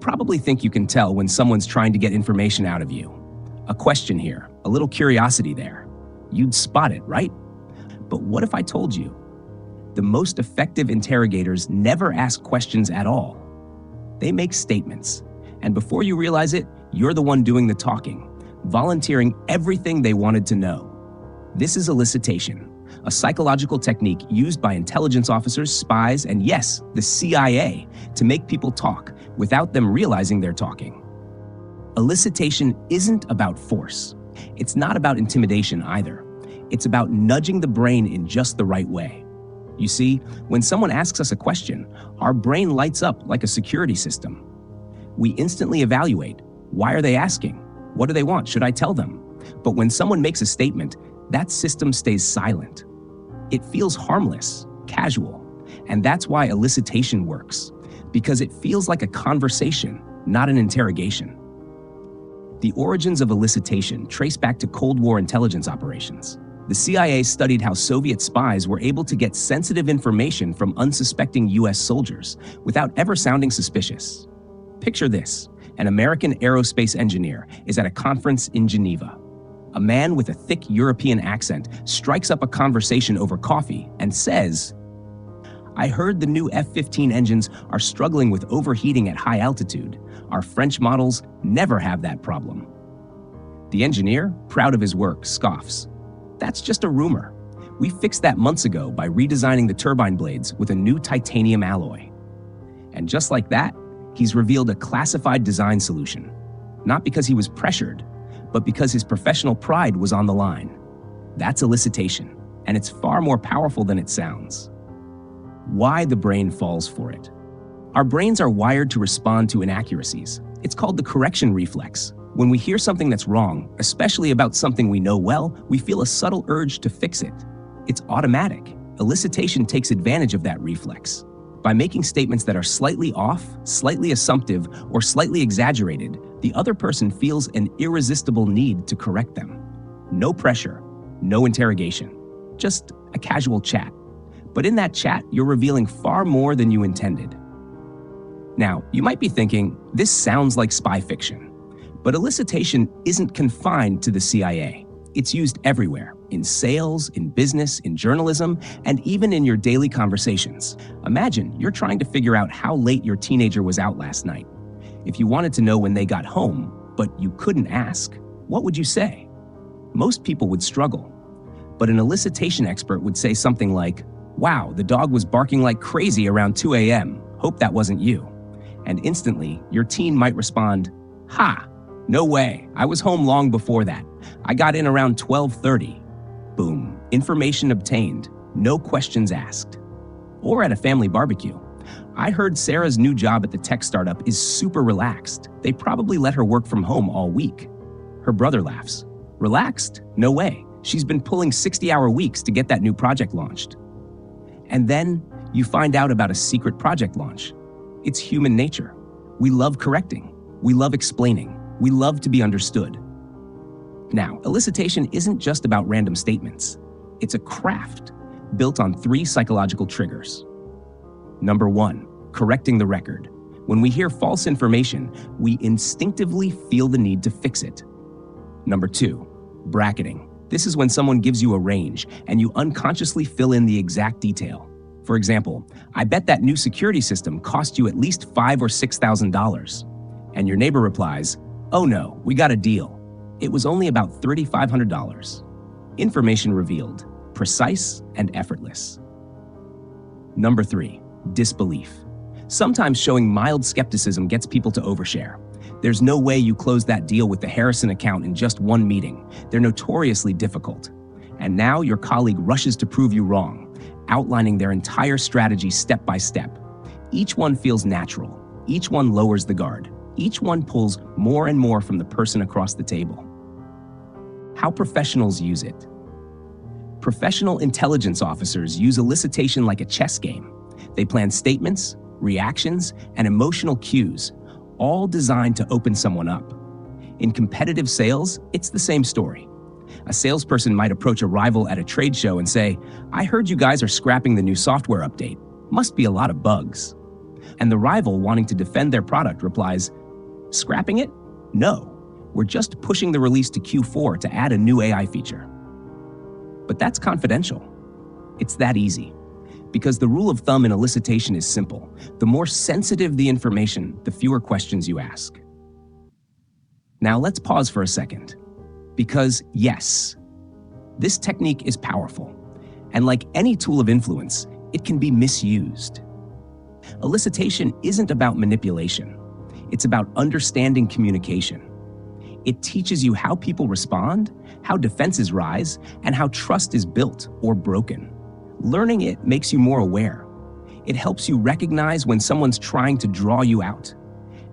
probably think you can tell when someone's trying to get information out of you. A question here, a little curiosity there. You'd spot it, right? But what if I told you? The most effective interrogators never ask questions at all. They make statements, and before you realize it, you're the one doing the talking, volunteering everything they wanted to know. This is elicitation, a psychological technique used by intelligence officers, spies, and yes, the CIA, to make people talk without them realizing they're talking. Elicitation isn't about force. It's not about intimidation either. It's about nudging the brain in just the right way. You see, when someone asks us a question, our brain lights up like a security system. We instantly evaluate. Why are they asking? What do they want? Should I tell them? But when someone makes a statement, that system stays silent. It feels harmless, casual, and that's why elicitation works, because it feels like a conversation, not an interrogation. The origins of elicitation trace back to Cold War intelligence operations. The CIA studied how Soviet spies were able to get sensitive information from unsuspecting US soldiers without ever sounding suspicious. Picture this: an American aerospace engineer is at a conference in Geneva. A man with a thick European accent strikes up a conversation over coffee and says, "I heard the new F-15 engines are struggling with overheating at high altitude. Our French models never have that problem." The engineer, proud of his work, scoffs. "That's just a rumor. We fixed that months ago by redesigning the turbine blades with a new titanium alloy." And just like that, he's revealed a classified design solution. Not because he was pressured, but because his professional pride was on the line. That's elicitation, and it's far more powerful than it sounds. Why the brain falls for it. Our brains are wired to respond to inaccuracies. It's called the correction reflex. When we hear something that's wrong, especially about something we know well, we feel a subtle urge to fix it. It's automatic. Elicitation takes advantage of that reflex. By making statements that are slightly off, slightly assumptive, or slightly exaggerated, the other person feels an irresistible need to correct them. No pressure, no interrogation, just a casual chat. But in that chat, you're revealing far more than you intended. Now, you might be thinking, this sounds like spy fiction. But elicitation isn't confined to the CIA. It's used everywhere, in sales, in business, in journalism, and even in your daily conversations. Imagine you're trying to figure out how late your teenager was out last night. If you wanted to know when they got home, but you couldn't ask, what would you say? Most people would struggle. But an elicitation expert would say something like, "Wow, the dog was barking like crazy around 2 a.m. Hope that wasn't you." And instantly, your teen might respond, "Ha! No way, I was home long before that. I got in around 12:30. Boom, information obtained, no questions asked. Or at a family barbecue. "I heard Sarah's new job at the tech startup is super relaxed. They probably let her work from home all week." Her brother laughs. "Relaxed? No way. She's been pulling 60-hour weeks to get that new project launched." And then you find out about a secret project launch. It's human nature. We love correcting. We love explaining. We love to be understood. Now, elicitation isn't just about random statements. It's a craft built on 3 psychological triggers. Number 1, correcting the record. When we hear false information, we instinctively feel the need to fix it. Number 2, bracketing. This is when someone gives you a range and you unconsciously fill in the exact detail. For example, "I bet that new security system cost you at least $5,000 or $6,000. And your neighbor replies, "Oh no, we got a deal. It was only about $3,500. Information revealed, precise and effortless. Number 3, disbelief. Sometimes showing mild skepticism gets people to overshare. There's no way you close that deal with the Harrison account in just one meeting. They're notoriously difficult. And now your colleague rushes to prove you wrong, outlining their entire strategy step by step. Each one feels natural. Each one lowers the guard. Each one pulls more and more from the person across the table. How professionals use it. Professional intelligence officers use elicitation like a chess game. They plan statements, reactions, and emotional cues, all designed to open someone up. In competitive sales, it's the same story. A salesperson might approach a rival at a trade show and say, "I heard you guys are scrapping the new software update. Must be a lot of bugs." And the rival wanting to defend their product replies, "Scrapping it? No, we're just pushing the release to Q4 to add a new AI feature." But that's confidential. It's that easy. Because the rule of thumb in elicitation is simple. The more sensitive the information, the fewer questions you ask. Now let's pause for a second. Because yes, this technique is powerful. And like any tool of influence, it can be misused. Elicitation isn't about manipulation. It's about understanding communication. It teaches you how people respond, how defenses rise, and how trust is built or broken. Learning it makes you more aware. It helps you recognize when someone's trying to draw you out.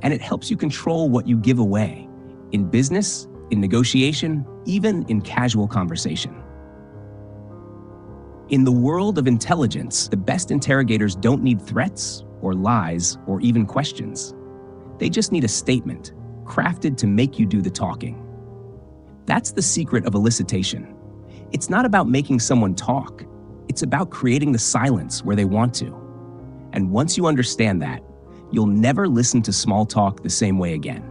And it helps you control what you give away, in business, in negotiation, even in casual conversation. In the world of intelligence, the best interrogators don't need threats or lies or even questions. They just need a statement, crafted to make you do the talking. That's the secret of elicitation. It's not about making someone talk. It's about creating the silence where they want to. And once you understand that, you'll never listen to small talk the same way again.